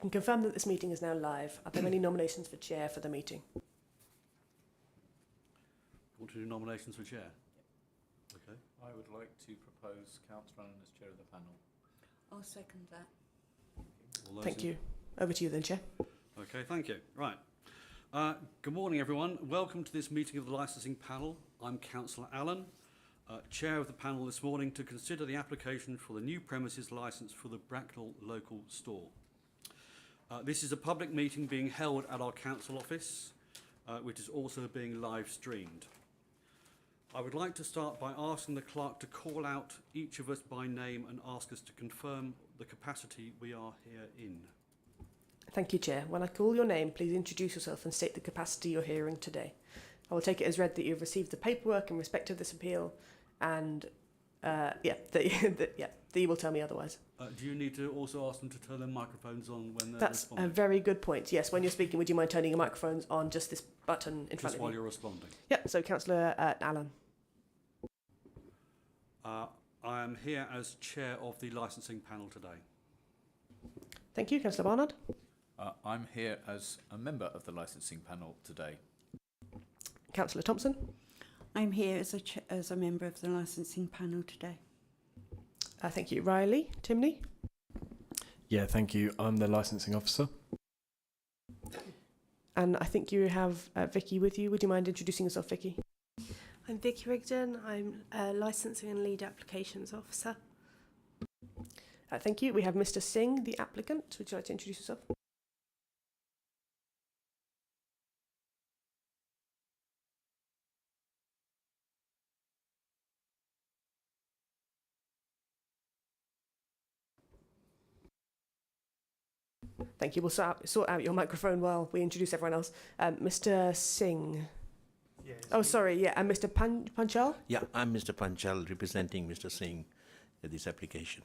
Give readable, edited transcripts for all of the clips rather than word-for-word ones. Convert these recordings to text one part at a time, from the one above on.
can confirm that this meeting is now live. Are there any nominations for chair for the meeting? Want to do nominations for chair? Okay. I would like to propose Councillor Allen as chair of the panel. I'll second that. Thank you. Over to you then, Chair. Okay, thank you. Right. Good morning, everyone. Welcome to this meeting of the licensing panel. I'm Councillor Allen, chair of the panel this morning to consider the application for the new premises licence for the Bracknell Local Store. This is a public meeting being held at our council office, which is also being live streamed. I would like to start by asking the clerk to call out each of us by name and ask us to confirm the capacity we are here in. Thank you, Chair. When I call your name, please introduce yourself and state the capacity you're hearing today. I will take it as read that you've received the paperwork in respect of this appeal and that you will tell me otherwise. Do you need to also ask them to turn their microphones on when they're That's responding? a very good point. Yes, when you're speaking, would you mind turning your microphones on just this button in front Just of while you? you're responding. Yeah, so Councillor Allen. I am here as chair of the licensing panel today. Thank you. Councillor Barnard. I'm here as a member of the licensing panel today. Councillor Thompson. I'm here as a member of the licensing panel today. Thank you. Riley Timney. Yeah, thank you. I'm the licensing officer. And I think you have Vicky with you. Would you mind introducing yourself, Vicky? I'm Vicky Rigdon. I'm a Licensing and Lead Applications Officer. Thank you. We have Mr. Singh, the applicant. Would you like to introduce yourself? Thank you. We'll sort out your microphone while we introduce everyone else. Mr. Singh. Yes. Oh, sorry. Yeah, and Mr. Panchal. Yeah, I'm Mr. Panchal representing Mr. Singh in this application.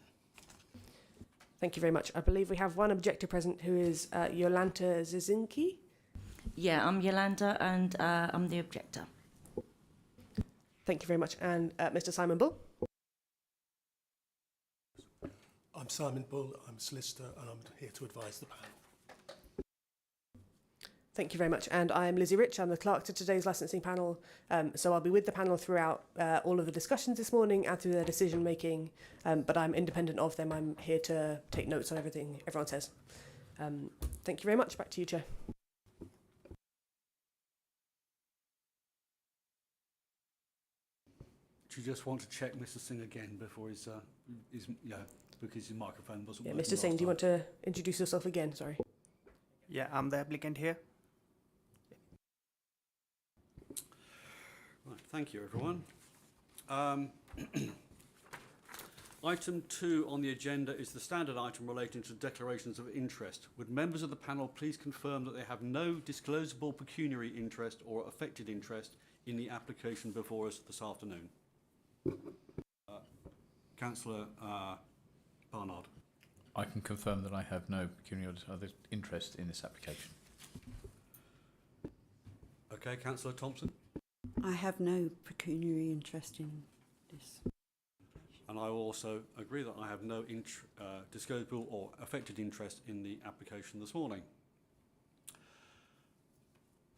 Thank you very much. I believe we have one objector present who is Yolanta Zizinki. Yeah, I'm Yolanda and I'm the objector. Thank you very much. And Mr. Simon Bull. I'm Simon Bull, I'm a solicitor and I'm here to advise the panel. Thank you very much. And I'm Lizzie Rich, I'm the clerk to today's licensing panel. So I'll be with the panel throughout all of the discussions this morning and through their decision making, but I'm independent of them. I'm here to take notes on everything everyone says. Thank you very much. Back to you, Chair. Do you just want to check Mr. Singh again before because his microphone wasn't working? Mr. Singh, do you want to introduce yourself again? Sorry. Yeah, I'm the applicant here. Right, thank you, everyone. Item 2 on the agenda is the standard item relating to declarations of interest. Would members of the panel please confirm that they have no disclosable pecuniary interest or affected interest in the application before us this afternoon? Councillor Barnard. I can confirm that I have no pecuniary other interest in this application. Okay, Councillor Thompson. I have no pecuniary interest in this. And I will also agree that I have no disclosable or affected interest in the application this morning.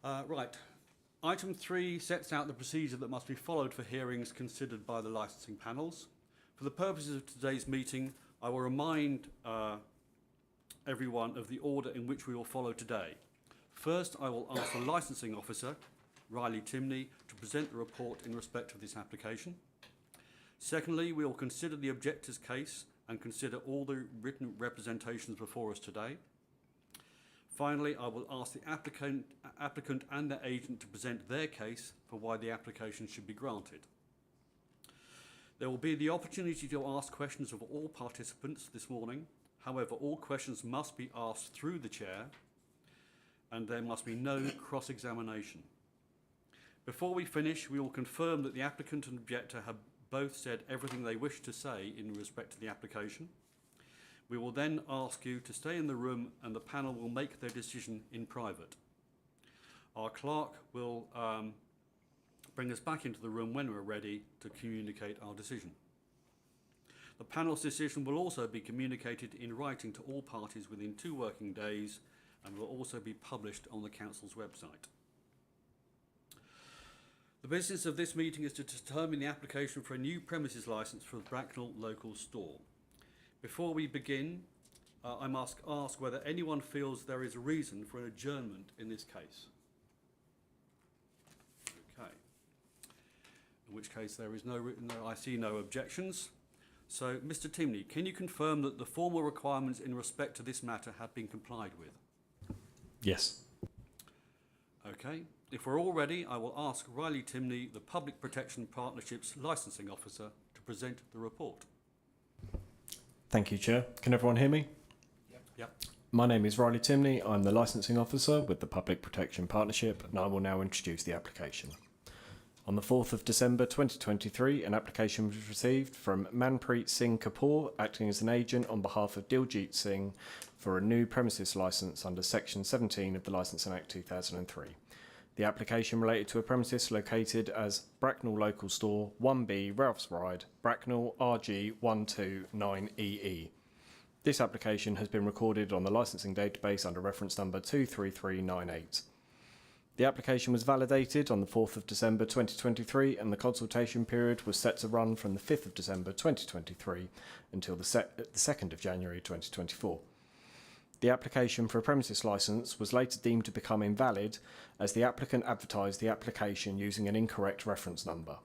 Right. Item 3 sets out the procedure that must be followed for hearings considered by the licensing panels. For the purposes of today's meeting, I will remind everyone of the order in which we will follow today. First, I will ask the licensing officer, Riley Timney, to present the report in respect of this application. Secondly, we will consider the objector's case and consider all the written representations before us today. Finally, I will ask the applicant and their agent to present their case for why the application should be granted. There will be the opportunity to ask questions of all participants this morning. However, all questions must be asked through the chair and there must be no cross-examination. Before we finish, we will confirm that the applicant and objector have both said everything they wish to say in respect to the application. We will then ask you to stay in the room and the panel will make their decision in private. Our clerk will bring us back into the room when we're ready to communicate our decision. The panel's decision will also be communicated in writing to all parties within 2 working days and will also be published on the Council's website. The business of this meeting is to determine the application for a new premises licence for the Bracknell Local Store. Before we begin, I must ask whether anyone feels there is a reason for an adjournment in this case. Okay. In which case there is I see no objections. So, Mr. Timney, can you confirm that the formal requirements in respect to this matter have been complied with? Yes. Okay. If we're all ready, I will ask Riley Timney, the Public Protection Partnership's Licensing Officer, to present the report. Thank you, Chair. Can everyone hear me? Yep. My name is Riley Timney. I'm the Licensing Officer with the Public Protection Partnership, and I will now introduce the application. On the 4th of December 2023, an application was received from Manpreet Singh Kapoor, acting as an agent on behalf of Diljit Singh, for a new premises licence under Section 17 of the Licensing Act 2003. The application related to a premises located as Bracknell Local Store, 1B, Ralph's Ride, Bracknell, RG 129EE. This application has been recorded on the licensing database under reference number 23398. The application was validated on the 4th of December 2023 and the consultation period was set to run from the 5th of December 2023 until the 2nd of January 2024. The application for a premises licence was later deemed to become invalid as the applicant advertised the application using an incorrect reference number.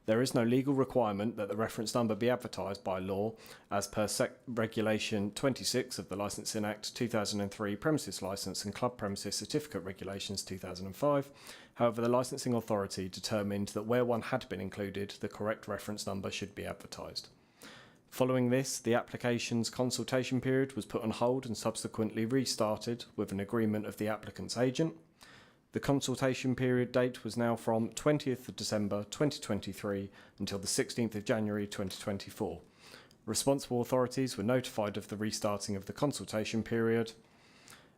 There is no legal requirement that the reference number be advertised by law as per Regulation 26 of the Licensing Act 2003 Premises Licence and Club Premises Certificate Regulations 2005. However, the licensing authority determined that where one had been included, the correct reference number should be advertised. Following this, the application's consultation period was put on hold and subsequently restarted with an agreement of the applicant's agent. The consultation period date was now from 20th of December 2023 until the 16th of January 2024. Responsible authorities were notified of the restarting of the consultation period.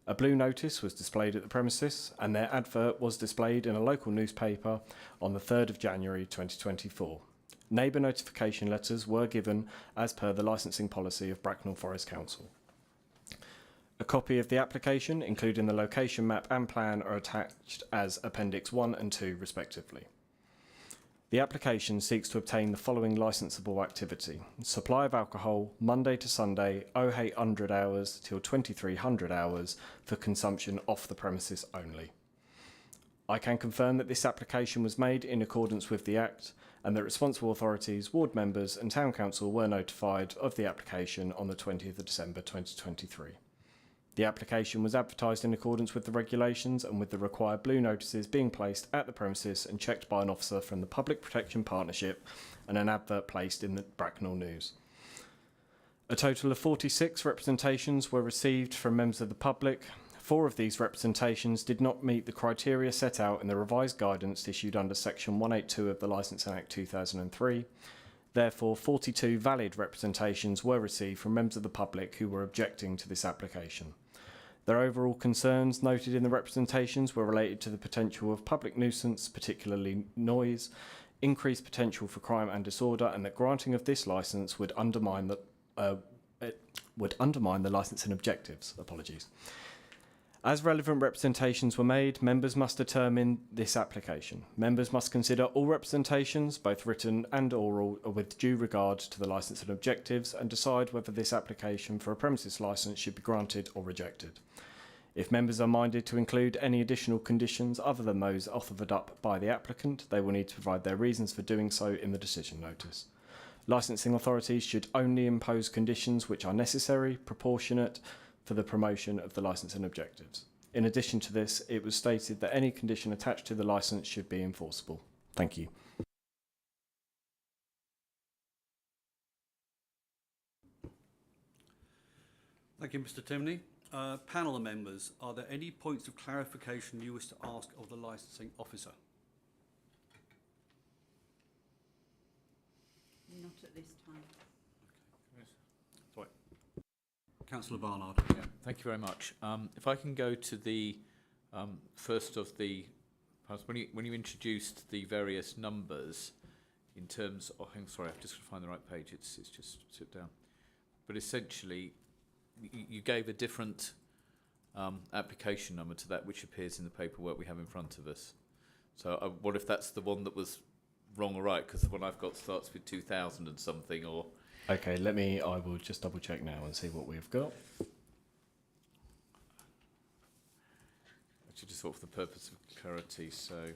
A blue notice was displayed at the premises and their advert was displayed in a local newspaper on the 3rd of January 2024. Neighbour notification letters were given as per the licensing policy of Bracknell Forest Council. A copy of the application, including the location map and plan, are attached as Appendix 1 and 2 respectively. The application seeks to obtain the following licensable activity: supply of alcohol Monday to Sunday 0800 hours till 2300 hours for consumption off the premises only. I can confirm that this application was made in accordance with the Act and that responsible authorities, ward members and Town Council were notified of the application on the 20th of December 2023. The application was advertised in accordance with the regulations and with the required blue notices being placed at the premises and checked by an officer from the Public Protection Partnership and an advert placed in the Bracknell News. A total of 46 representations were received from members of the public. 4 of these representations did not meet the criteria set out in the revised guidance issued under Section 182 of the Licensing Act 2003. Therefore, 42 valid representations were received from members of the public who were objecting to this application. Their overall concerns noted in the representations were related to the potential of public nuisance, particularly noise, increased potential for crime and disorder, and that granting of this licence would undermine the licensing objectives. Apologies. As relevant representations were made, members must determine this application. Members must consider all representations, both written and oral, with due regard to the licensing objectives and decide whether this application for a premises licence should be granted or rejected. If members are minded to include any additional conditions other than those offered up by the applicant, they will need to provide their reasons for doing so in the decision notice. Licensing authorities should only impose conditions which are necessary, proportionate, for the promotion of the licensing objectives. In addition to this, it was stated that any condition attached to the licence should be enforceable. Thank you. Thank you, Mr. Timney. Panel members, are there any points of clarification you wish to ask of the licensing officer? Not at this time. Sorry. Councillor Barnard. Yeah, thank you very much. If I can go to the first of the, when you introduced the various numbers, in terms of, sorry, I've just got to find the right page. It's just sit down. But essentially, you gave a different application number to that which appears in the paperwork we have in front of us. So what if that's the one that was wrong or right? Because the one I've got starts with 2000 and something, or... Okay, I will just double check now and see what we've got. Actually, just thought for the purpose of clarity, so...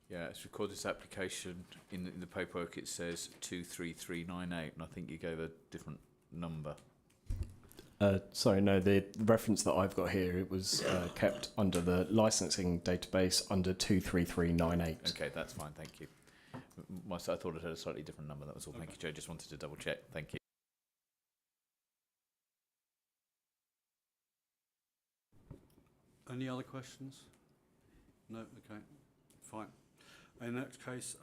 Yeah, it's recorded this application in the paperwork. It says 23398, and I think you gave a different number. Sorry, no, the reference that I've got here, it was kept under the licensing database under 23398. Okay, that's fine, thank you. I thought it had a slightly different number, that was all. Thank you, Joe. Just wanted to double check. Thank you. Any other questions? No? Okay, fine. In that case,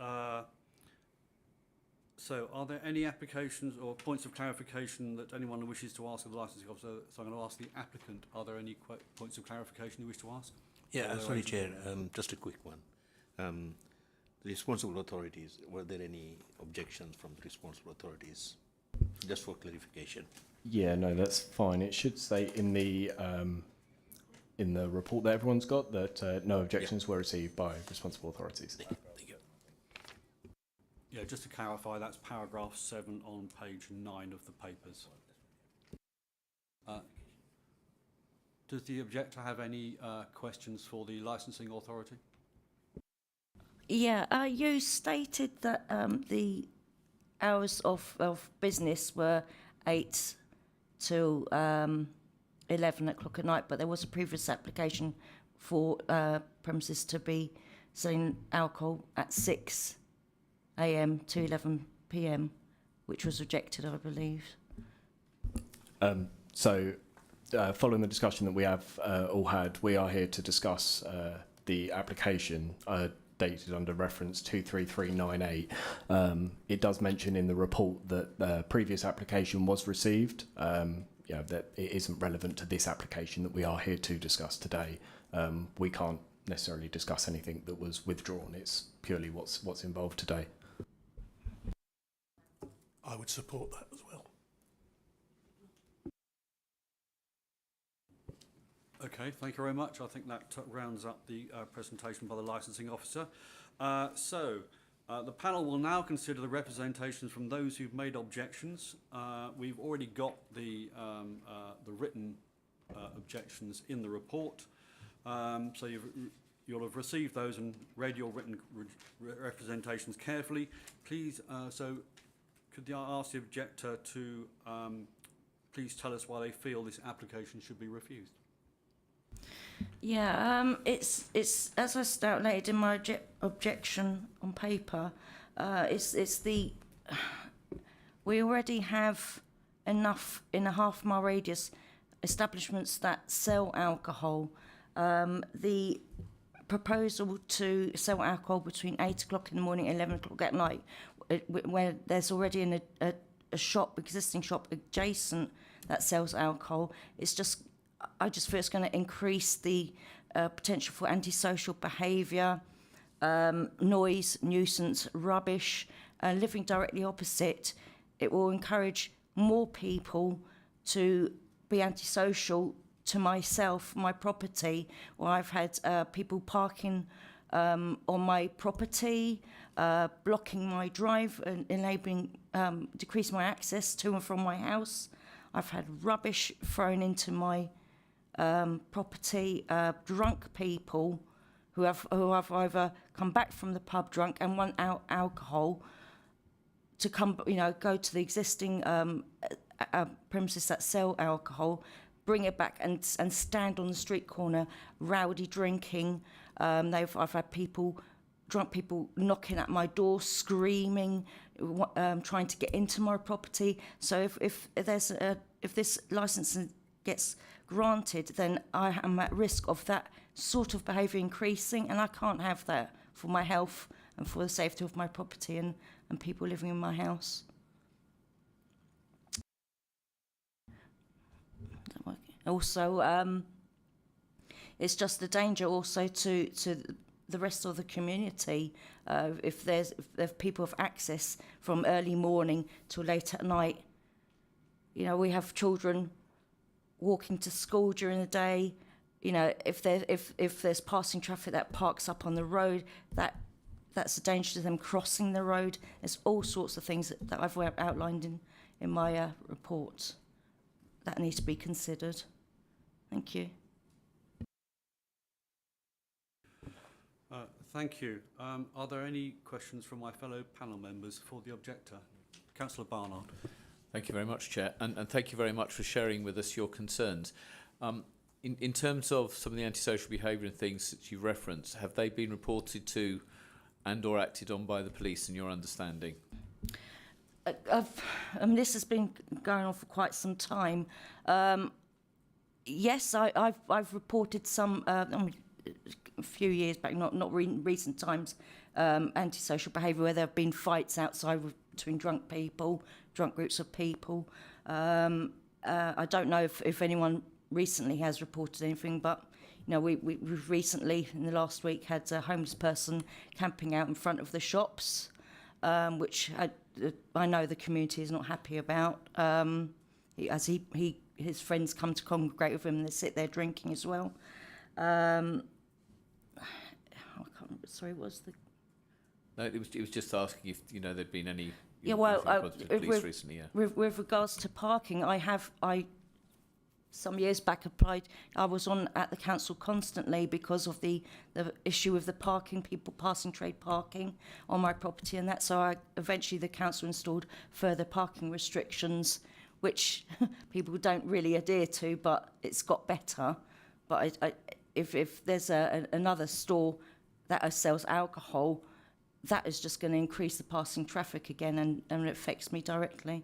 so are there any applications or points of clarification that anyone wishes to ask of the licensing officer? So I'm going to ask the applicant, are there any points of clarification you wish to ask? Yeah, sorry, Chair, just a quick one. The responsible authorities, were there any objections from the responsible authorities? Just for clarification. Yeah, no, that's fine. It should say in the report that everyone's got that no objections were received by responsible authorities. Thank you. Yeah, just to clarify, that's paragraph 7 on page 9 of the papers. Does the objector have any questions for the licensing authority? Yeah, you stated that the hours of business were 8 till 11 o'clock at night, but there was a previous application for premises to be selling alcohol at 6 a.m. to 11 p.m, which was rejected, I believe. Following the discussion that we have all had, we are here to discuss the application dated under reference 23398. It does mention in the report that the previous application was received. That it isn't relevant to this application that we are here to discuss today. We can't necessarily discuss anything that was withdrawn. It's purely what's involved today. I would support that as well. Okay, thank you very much. I think that rounds up the presentation by the licensing officer. The panel will now consider the representations from those who've made objections. We've already got the written objections in the report, so you'll have received those and read your written representations carefully. Please, could I ask the objector to please tell us why they feel this application should be refused? Yeah, it's as I stated in my objection on paper. We already have enough in a half-mile radius establishments that sell alcohol. The proposal to sell alcohol between 8 o'clock in the morning and 11 o'clock at night, where there's already a existing shop adjacent that sells alcohol, I just feel it's going to increase the potential for antisocial behaviour, noise, nuisance, rubbish. Living directly opposite, it will encourage more people to be antisocial to myself, my property, where I've had people parking on my property, blocking my drive and enabling, decreasing my access to and from my house. I've had rubbish thrown into my property, drunk people who have either come back from the pub drunk and want alcohol to go to the existing premises that sell alcohol, bring it back and stand on the street corner, rowdy drinking. I've had drunk people knocking at my door, screaming, trying to get into my property. So if this licensing gets granted, then I am at risk of that sort of behaviour increasing, and I can't have that for my health and for the safety of my property and people living in my house. Also, it's just a danger also to the rest of the community. If people have access from early morning till late at night, you know, we have children walking to school during the day. You know, if there's passing traffic that parks up on the road, that's a danger to them crossing the road. There's all sorts of things that I've outlined in my report that need to be considered. Thank you. Thank you. Are there any questions from my fellow panel members for the objector? Councillor Barnard. Thank you very much, Chair, and thank you very much for sharing with us your concerns. In terms of some of the antisocial behaviour and things that you referenced, have they been reported to and or acted on by the police in your understanding? This has been going on for quite some time. Yes, I've reported some a few years back, not recent times, antisocial behaviour where there have been fights outside between drunk groups of people. I don't know if anyone recently has reported anything, but you know, we've recently, in the last week, had a homeless person camping out in front of the shops, which I know the community is not happy about. As his friends come to congregate with him, and they sit there drinking as well. I can't remember. Sorry, what was the? No, it was just asking if there'd been any. Police recently, yeah. With regards to parking, I some years back applied. I was on at the council constantly because of the issue with the parking, people passing trade parking on my property, and that. So eventually the council installed further parking restrictions, which people don't really adhere to, but it's got better. But if there's another store that sells alcohol, that is just going to increase the passing traffic again, and it affects me directly.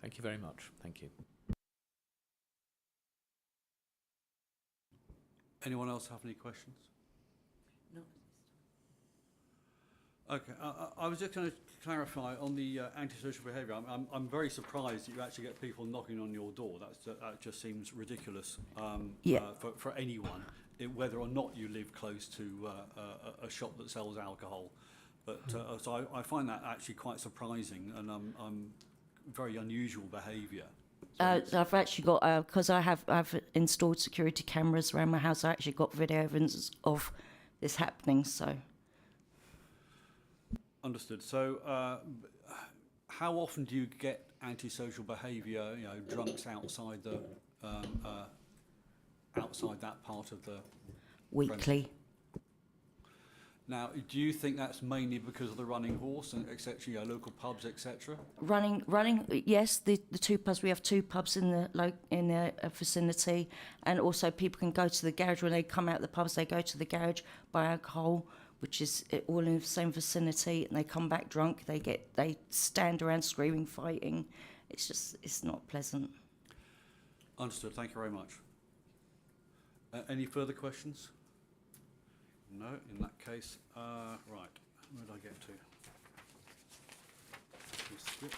Thank you very much. Thank you. Anyone else have any questions? No. Okay, I was just going to clarify on the antisocial behaviour. I'm very surprised that you actually get people knocking on your door. That just seems ridiculous for anyone, whether or not you live close to a shop that sells alcohol. But so I find that actually quite surprising, and very unusual behaviour. I've actually got, because I've installed security cameras around my house, I actually got video evidence of this happening, so. Understood. So how often do you get antisocial behaviour, drunks outside outside that part of the weekly. Premise? Now, do you think that's mainly because of the running horse and etc., local pubs, etc.? Running, yes. The two pubs, we have two pubs in the vicinity, and also people can go to the garage when they come out of the pubs. They go to the garage, buy alcohol, which is all in the same vicinity, and they come back drunk. They stand around screaming, fighting. It's not pleasant. Understood. Thank you very much. Any further questions? No, in that case, right, where did I get to? Skipped.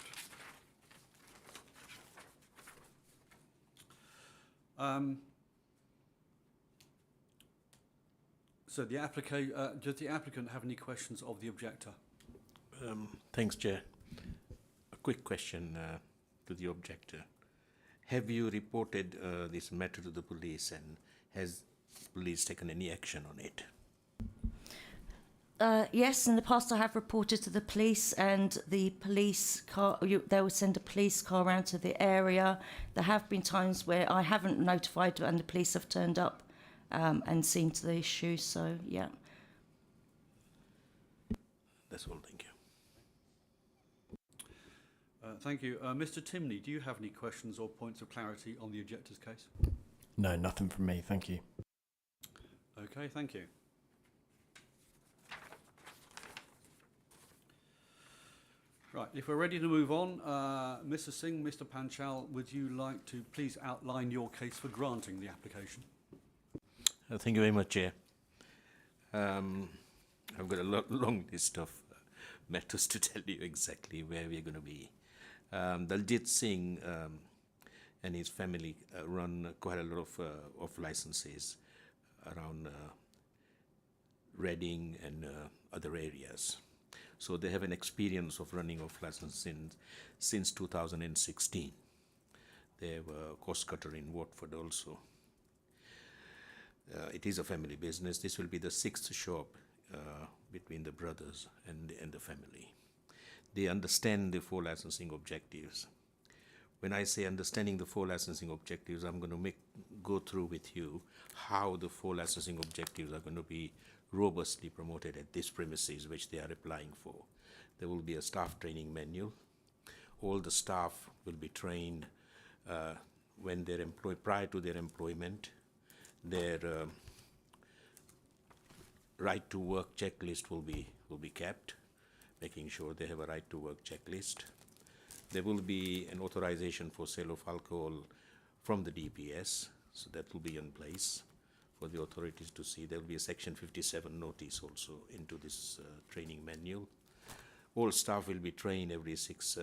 So does the applicant have any questions of the objector? Thanks, Chair. A quick question to the objector. Have you reported this matter to the police, and has police taken any action on it? Yes, in the past I have reported to the police, and the police car, they will send a police car around to the area. There have been times where I haven't notified and the police have turned up and seen to the issue, so yeah. That's all, thank you. Thank you. Mr. Timney, do you have any questions or points of clarity on the objector's case? No, nothing from me, thank you. Okay, thank you. Right, if we're ready to move on, Mr. Singh, Mr. Panchal, would you like to please outline your case for granting the application? Thank you very much, Chair. I've got a long list of matters to tell you exactly where we're going to be. Daljit Singh and his family run quite a lot of licenses around Reading and other areas. So they have an experience of running off license since 2016. They have a cost cutter in Watford also. It is a family business. This will be the 6th shop between the brothers and the family. They understand the 4 licensing objectives. When I say understanding the 4 licensing objectives, I'm going to go through with you how the 4 licensing objectives are going to be robustly promoted at this premises which they are applying for. There will be a staff training manual. All the staff will be trained when they're employed, prior to their employment. Their right to work checklist will be kept, making sure they have a right to work checklist. There will be an authorization for sale of alcohol from the DPS, so that will be in place for the authorities to see. There will be a Section 57 notice also into this training manual. All staff will be trained every 6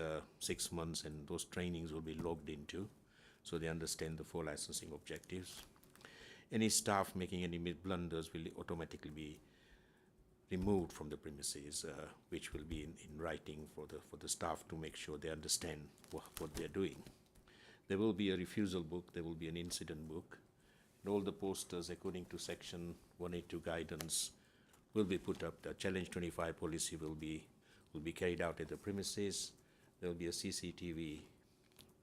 months, and those trainings will be logged into, so they understand the 4 licensing objectives. Any staff making any blunders will automatically be removed from the premises, which will be in writing for the staff to make sure they understand what they're doing. There will be a refusal book, there will be an incident book, and all the posters according to Section 182 guidance will be put up. The Challenge 25 policy will be carried out at the premises. There will be a CCTV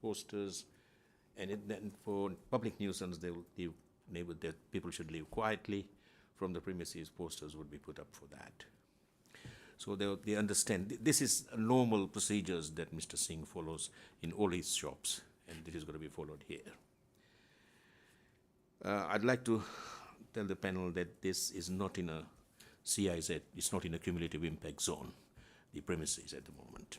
posters, and then for public nuisance, they will leave that people should leave quietly from the premises. Posters would be put up for that. So they understand. This is a normal procedures that Mr. Singh follows in all his shops, and this is going to be followed here. I'd like to tell the panel that this is not in a CIZ, it's not in a cumulative impact zone, the premises at the moment.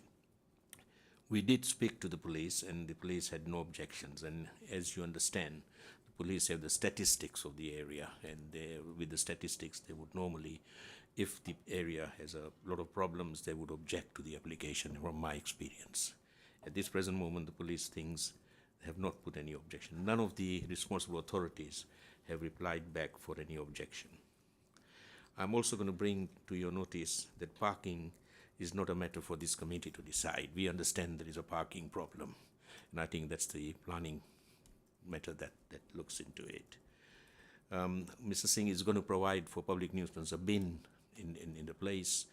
We did speak to the police, and the police had no objections, and as you understand, the police have the statistics of the area, and with the statistics they would normally, if the area has a lot of problems, they would object to the application from my experience. At this present moment, the police thinks have not put any objection. None of the responsible authorities have replied back for any objection. I'm also going to bring to your notice that parking is not a matter for this committee to decide. We understand there is a parking problem, and I think that's the planning matter that looks into it. Mr. Singh is going to provide for public nuisance a bin in the place.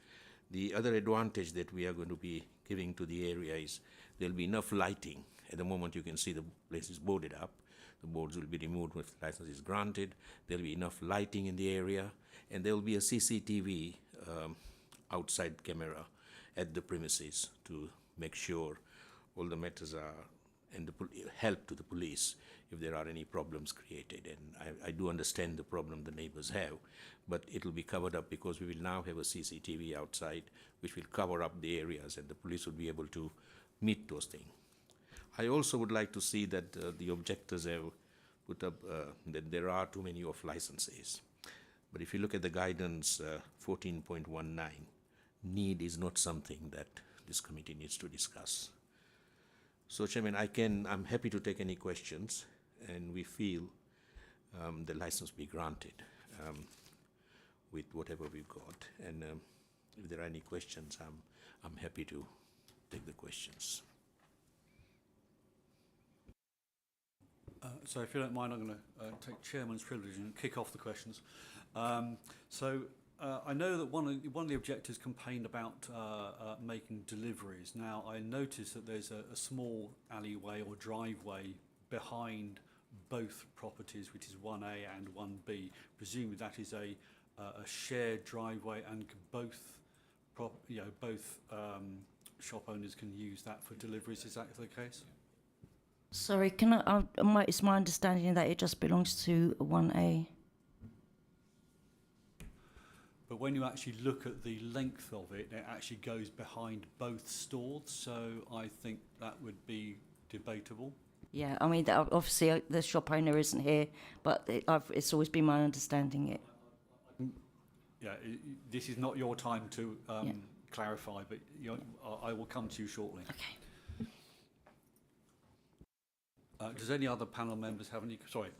The other advantage that we are going to be giving to the area is there will be enough lighting. At the moment you can see the place is boarded up. The boards will be removed if the license is granted. There will be enough lighting in the area, and there will be a CCTV outside camera at the premises to make sure all the matters are, and help to the police if there are any problems created. And I do understand the problem the neighbors have, but it will be covered up because we will now have a CCTV outside which will cover up the areas, and the police will be able to meet those things. I also would like to see that the objectors have put up that there are too many off licenses. But if you look at the guidance 14.19, need is not something that this committee needs to discuss. So, Chairman, I'm happy to take any questions, and we feel the license be granted with whatever we've got. And if there are any questions, I'm happy to take the questions. So if you don't mind, I'm going to take chairman's privilege and kick off the questions. I know that one of the objectives campaigned about making deliveries. Now, I noticed that there's a small alleyway or driveway behind both properties, which is 1A and 1B. Presumably that is a shared driveway, and both shop owners can use that for deliveries. Is that the case? Sorry, it's my understanding that it just belongs to 1A. but when you actually look at the length of it, it actually goes behind both stores, so I think that would be debatable. Yeah, I mean, obviously the shop owner isn't here, but it's always been my understanding it. Yeah, this is not your time to Yeah. clarify, but I will come to you shortly. Okay. Does any other panel members have any? Sorry.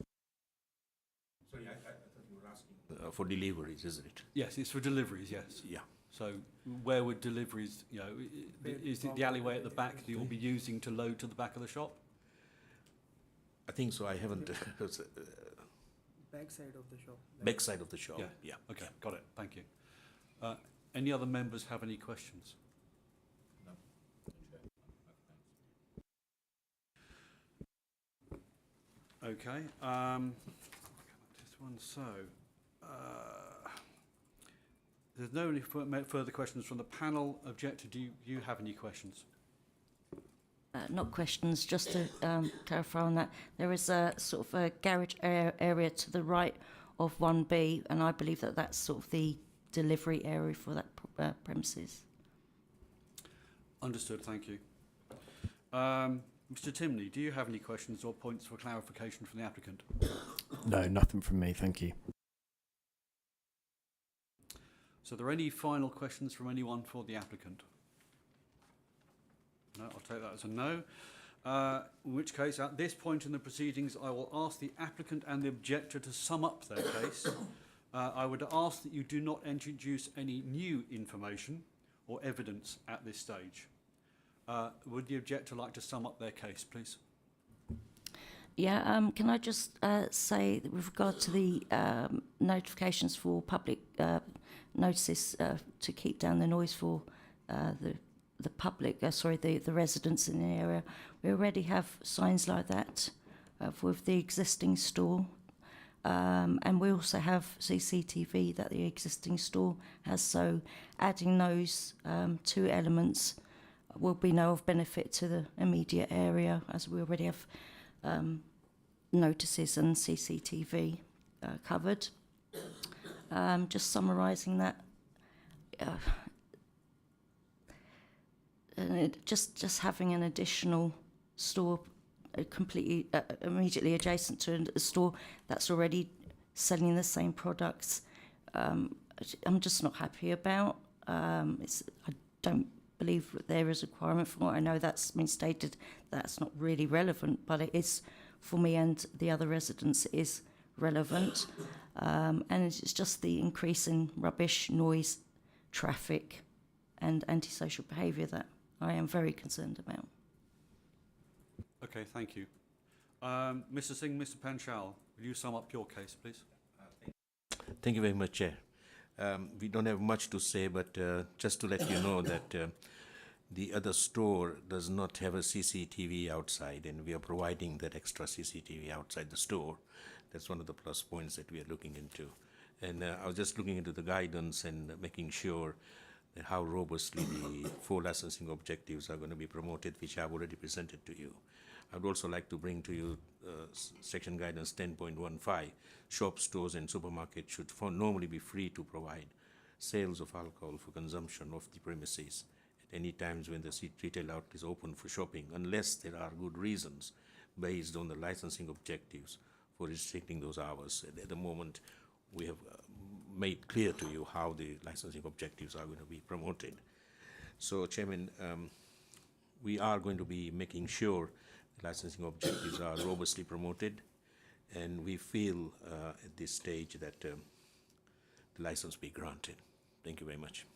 Sorry, I thought you were asking for deliveries, isn't it? Yes, it's for deliveries. Yes. Yeah. So where would deliveries? You know, is it the alleyway at the back that you'll be using to load to the back of the shop? I think so. I haven't. Back side of the shop. Back side of the shop. Yeah. Yeah. Okay, got it. Thank you. Any other members have any questions? No. Okay. This one. So, there's no any further questions from the panel. Objector, do you have any questions? Not questions, just to clarify on that. There is a sort of a garage area to the right of 1B, and I believe that that's sort of the delivery area for that premises. Understood, thank you. Mr. Timney, do you have any questions or points for clarification from the applicant? No, nothing from me, thank you. So are there any final questions from anyone for the applicant? No, I'll take that as a no. In which case, at this point in the proceedings, I will ask the applicant and the objector to sum up their case. I would ask that you do not introduce any new information or evidence at this stage. Would the objector like to sum up their case, please? Yeah, can I just say that with regard to the notifications for public notices to keep down the noise for the public, the residents in the area, we already have signs like that with the existing store. And we also have CCTV that the existing store has, so adding those two elements will be no of benefit to the immediate area, as we already have notices and CCTV covered. Just summarising that, just having an additional store completely immediately adjacent to a store that's already selling the same products, I'm just not happy about. I don't believe that there is a requirement for it. I know that's been stated, that's not really relevant, but it is for me and the other residents. It is relevant, and it's just the increase in rubbish, noise, traffic and antisocial behaviour that I am very concerned about. Okay, thank you. Mr. Singh, Mr. Panchal, will you sum up your case, please? Thank you very much, Chair. We don't have much to say, but just to let you know that the other store does not have a CCTV outside, and we are providing that extra CCTV outside the store. That's one of the plus points that we are looking into. And I was just looking into the guidance and making sure that how robustly the 4 licensing objectives are going to be promoted, which I've already presented to you. I would also like to bring to you Section Guidance 10.15. Shops, stores and supermarkets should normally be free to provide sales of alcohol for consumption of the premises at any times when the retail outlet is open for shopping, unless there are good reasons based on the licensing objectives for restricting those hours. At the moment, we have made clear to you how the licensing objectives are going to be promoted. So, Chairman, we are going to be making sure the licensing objectives are robustly promoted, and we feel at this stage that the license be granted. Thank you very much.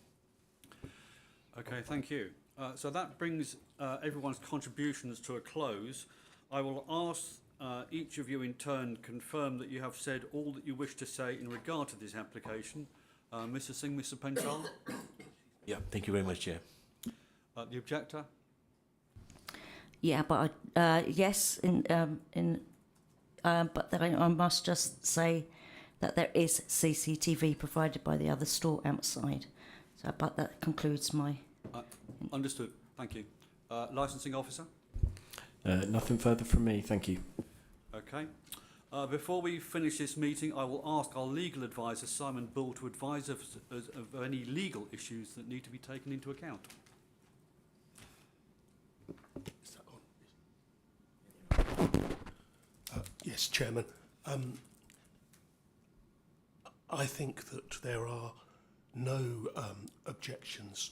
Okay, thank you. So that brings everyone's contributions to a close. I will ask each of you in turn confirm that you have said all that you wish to say in regard to this application. Mr. Singh, Mr. Panchal? Yeah, thank you very much, Chair. The objector? Yeah, but yes, but then I must just say that there is CCTV provided by the other store outside. So, but that concludes my... Understood. Thank you. Licensing officer? Nothing further from me, thank you. Okay. Before we finish this meeting, I will ask our legal advisor, Simon Bull, to advise us of any legal issues that need to be taken into account. Is that on? Yes, Chairman. I think that there are no objections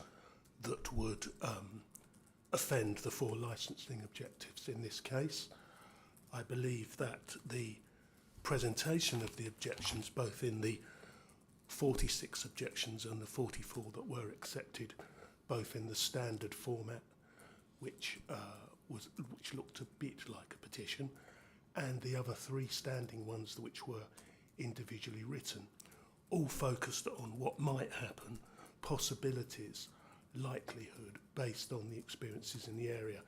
that would offend the 4 licensing objectives in this case. I believe that the presentation of the objections, both in the 46 objections and the 44 that were accepted, both in the standard format, which looked a bit like a petition, and the other 3 standing ones which were individually written, all focused on what might happen, possibilities, likelihood, based on the experiences in the area.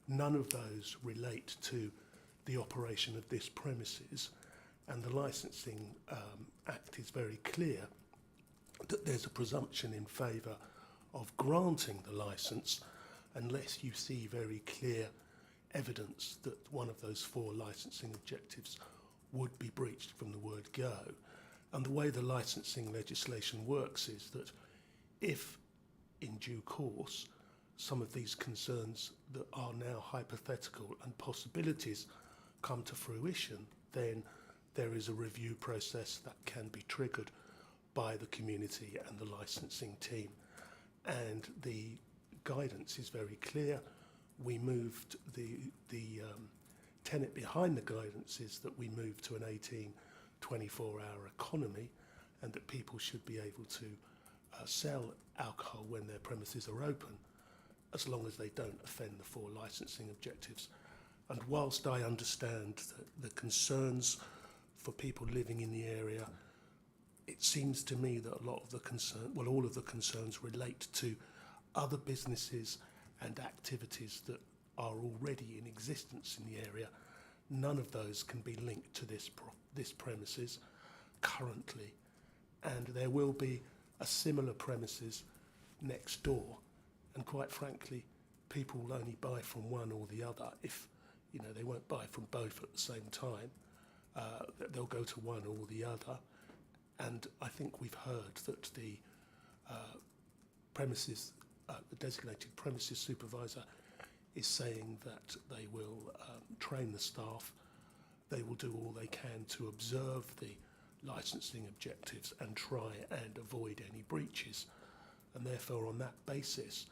None of those relate to the operation of this premises, and the Licensing Act is very clear that there's a presumption in favour of granting the licence unless you see very clear evidence that one of those 4 licensing objectives would be breached from the word go. And the way the licensing legislation works is that if, in due course, some of these concerns that are now hypothetical and possibilities come to fruition, then there is a review process that can be triggered by the community and the licensing team. And the guidance is very clear. We moved the tenet behind the guidance is that we move to an 24-hour economy, and that people should be able to sell alcohol when their premises are open, as long as they don't offend the 4 licensing objectives. And whilst I understand the concerns for people living in the area, it seems to me that a lot of the all of the concerns relate to other businesses and activities that are already in existence in the area. None of those can be linked to this premises currently, and there will be a similar premises next door, and quite frankly, people will only buy from one or the other. If they won't buy from both at the same time, they'll go to one or the other. And I think we've heard that the designated premises supervisor is saying that they will train the staff, they will do all they can to observe the licensing objectives and try and avoid any breaches. And therefore, on that basis,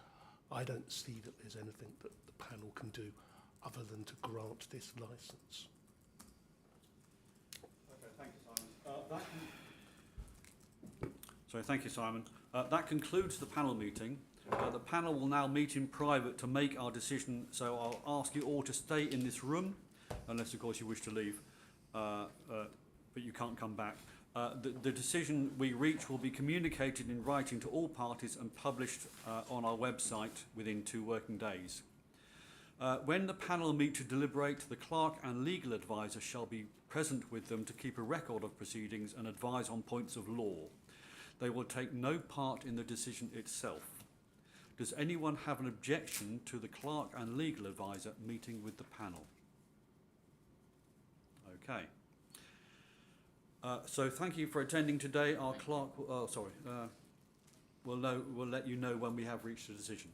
I don't see that there's anything that the panel can do other than to grant this licence. Okay, thank you, Simon. That concludes the panel meeting. The panel will now meet in private to make our decision, so I'll ask you all to stay in this room, unless, of course, you wish to leave, but you can't come back. The decision we reach will be communicated in writing to all parties and published on our website within 2 working days. When the panel meet to deliberate, the clerk and legal advisor shall be present with them to keep a record of proceedings and advise on points of law. They will take no part in the decision itself. Does anyone have an objection to the clerk and legal advisor meeting with the panel? Okay. So thank you for attending today. Our clerk, we'll let you know when we have reached a decision.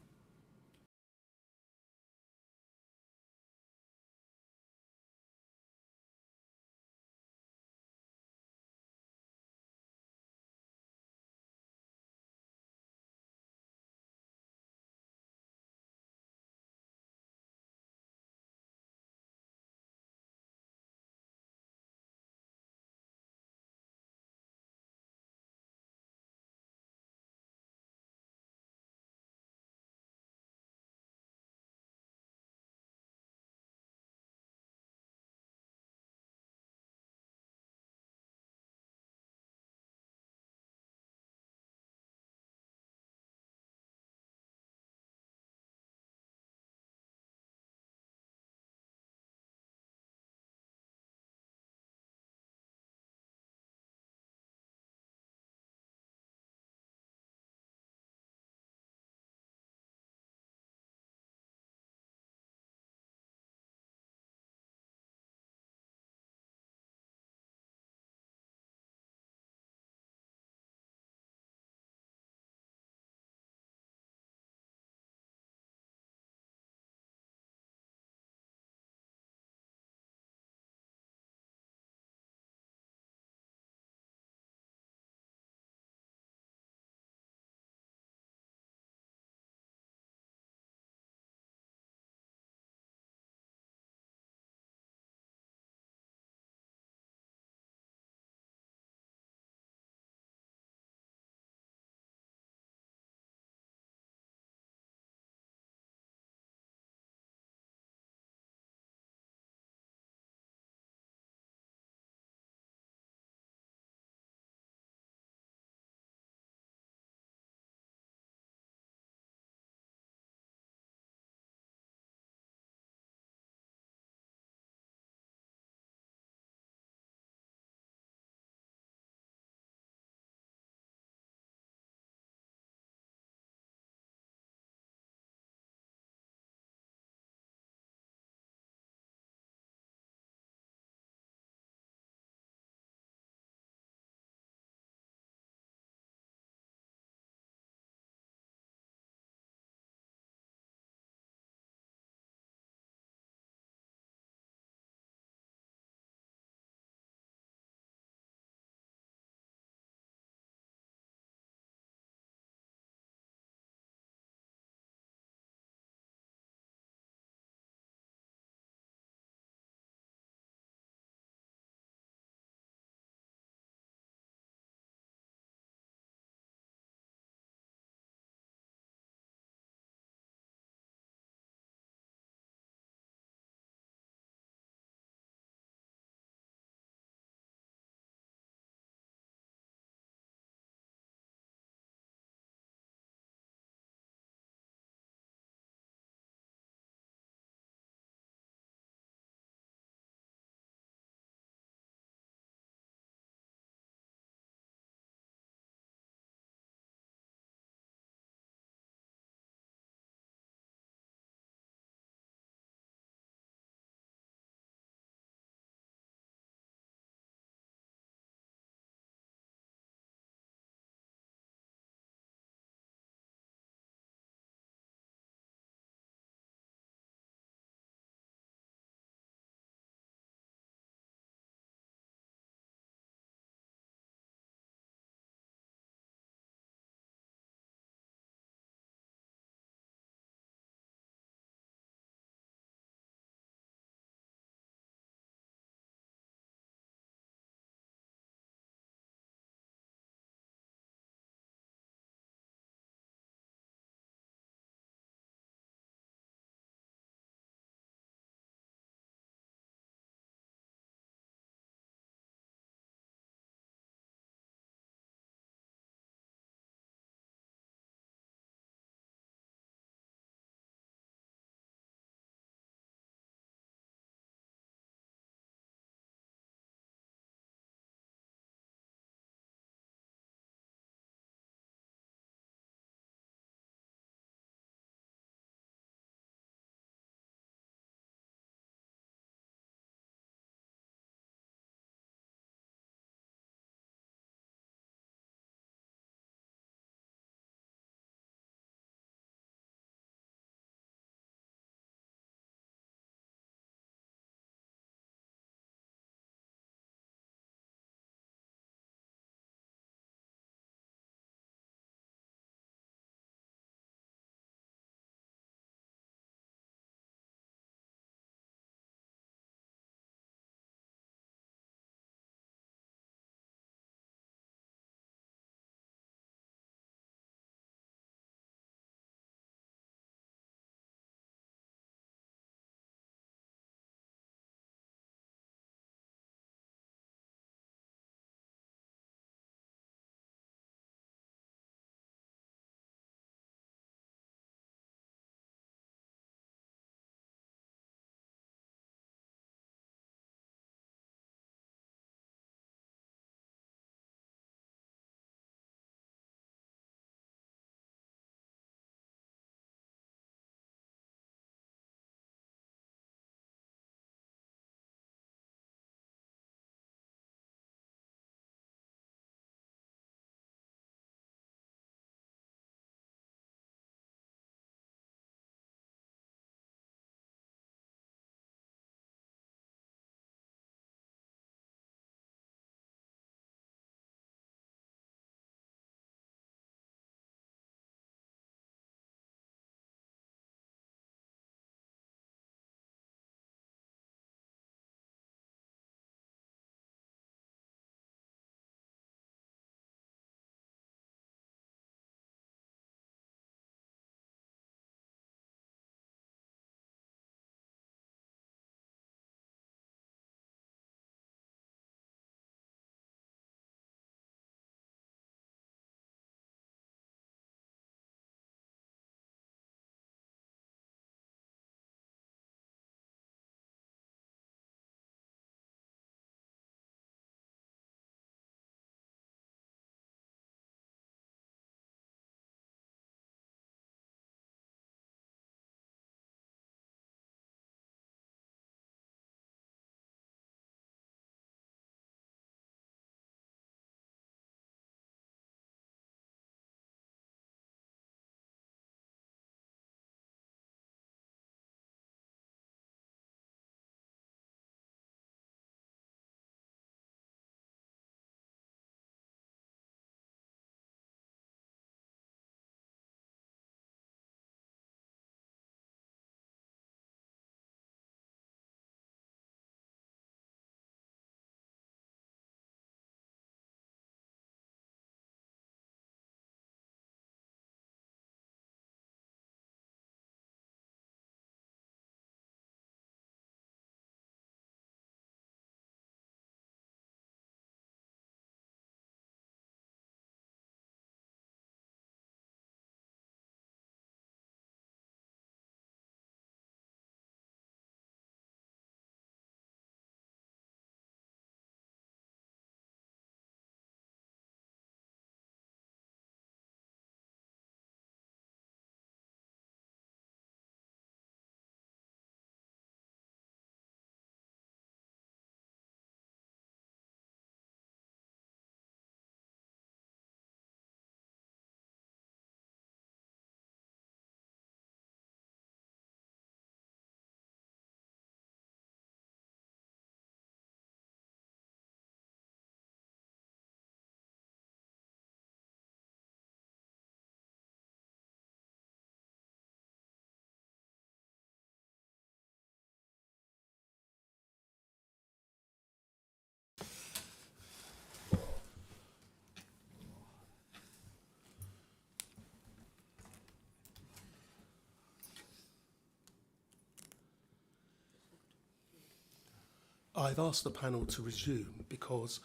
I've asked the panel to resume because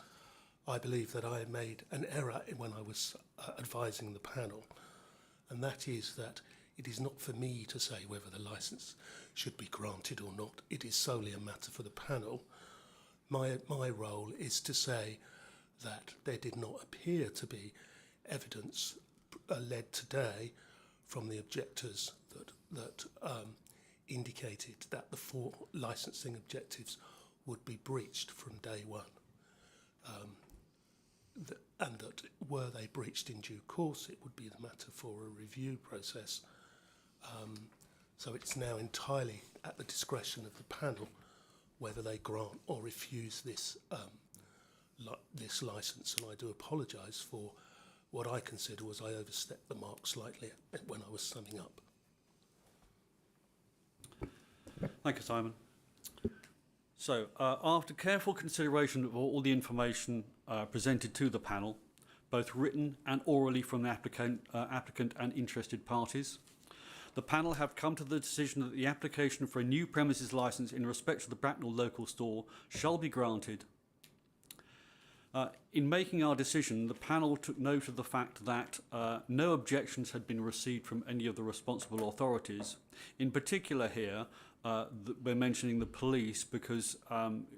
I believe that I made an error when I was advising the panel, and that is that it is not for me to say whether the licence should be granted or not. It is solely a matter for the panel. My role is to say that there did not appear to be evidence led today from the objectors that indicated that the 4 licensing objectives would be breached from day one. And that were they breached in due course, it would be the matter for a review process. So it's now entirely at the discretion of the panel whether they grant or refuse this this licence, and I do apologise for what I consider was I overstepped the mark slightly when I was summing up. Thank you, Simon. So, after careful consideration of all the information presented to the panel, both written and orally from the applicant and interested parties, the panel have come to the decision that the application for a new premises licence in respect of the Bracknell Local Store shall be granted. In making our decision, the panel took note of the fact that no objections had been received from any of the responsible authorities. In particular here, we're mentioning the police because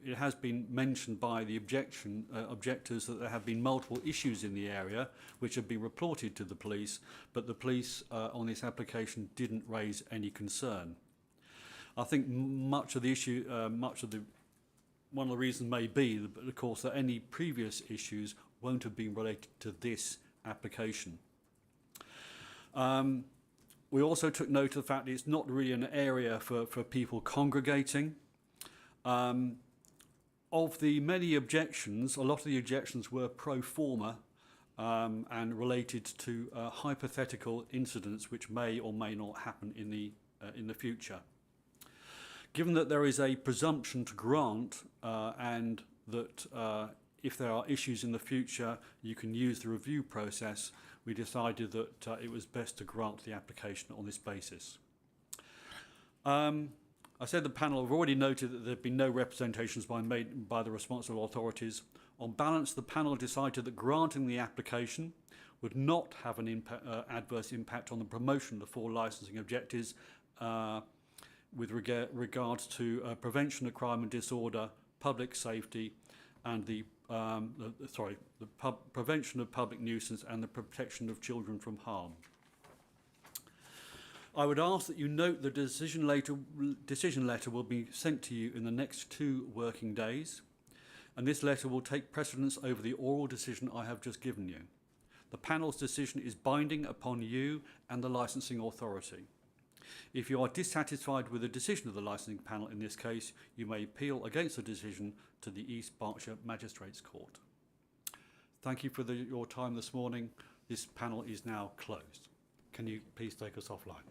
it has been mentioned by the objectors that there have been multiple issues in the area which have been reported to the police, but the police on this application didn't raise any concern. I think much of the issue, one of the reasons may be, of course, that any previous issues won't have been related to this application. We also took note of the fact that it's not really an area for people congregating. Of the many objections, a lot of the objections were pro forma and related to hypothetical incidents which may or may not happen in the future. Given that there is a presumption to grant and that if there are issues in the future, you can use the review process, we decided that it was best to grant the application on this basis. I said the panel have already noted that there have been no representations made by the responsible authorities. On balance, the panel decided that granting the application would not have an adverse impact on the promotion of the 4 licensing objectives with regards to prevention of crime and disorder, public safety, and the prevention of public nuisance and the protection of children from harm. I would ask that you note the decision letter will be sent to you in the next 2 working days, and this letter will take precedence over the oral decision I have just given you. The panel's decision is binding upon you and the licensing authority. If you are dissatisfied with the decision of the licensing panel in this case, you may appeal against the decision to the East Berkshire Magistrates Court. Thank you for your time this morning. This panel is now closed. Can you please take us offline?